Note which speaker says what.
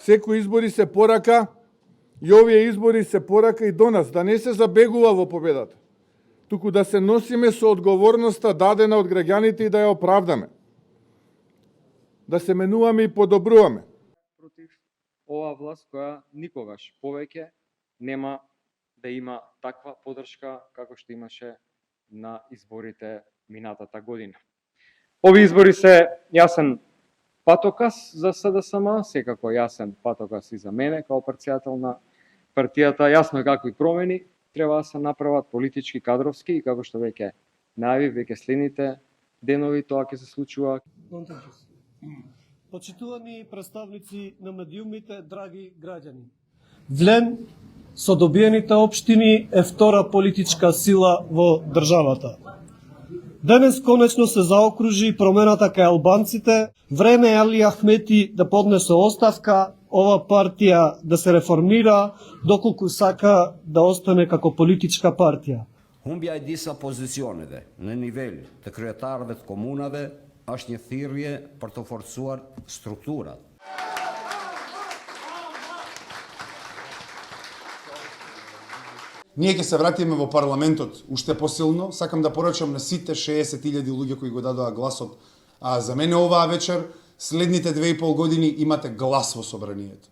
Speaker 1: Секои избори се порака и овие избори се порака и до нас, да не се забегува во победата, туку да се носиме со одговорноста дадена од граѓаните и да ја оправдаме. Да се менуваме и подобруваме.
Speaker 2: Против оваа власт која никогаш повеќе нема да има таква поддршка како што имаше на изборите минатата година. Овие избори се јасен патоказ за СДСМ, секако јасен патоказ и за мене као претседател на партијата. Јасно е какви промени треба да се направат политички, кадровски и како што веќе најави, веќе следните денови тоа ќе се случува.
Speaker 3: Почитувани представници на медиумите, драги граѓани. Влен со добиените општини е втора политичка сила во државата. Денес конечно се заокружи промената кај албанците. Време е Али Ахмети да поднесе оставка, ова партија да се реформира, доколку сака да остане како политичка партија.
Speaker 4: Humbja e disa pozicioneve në nivel të kryetarëve të komunave është një thirrje për të forcuar strukturat.
Speaker 5: Ние ќе се вратиме во парламентот уште посилно. Сакам да порачам на сите 60.000 луѓе кои го дадоа гласот за мене оваа вечер. Следните 2,5 години имате глас во собранието.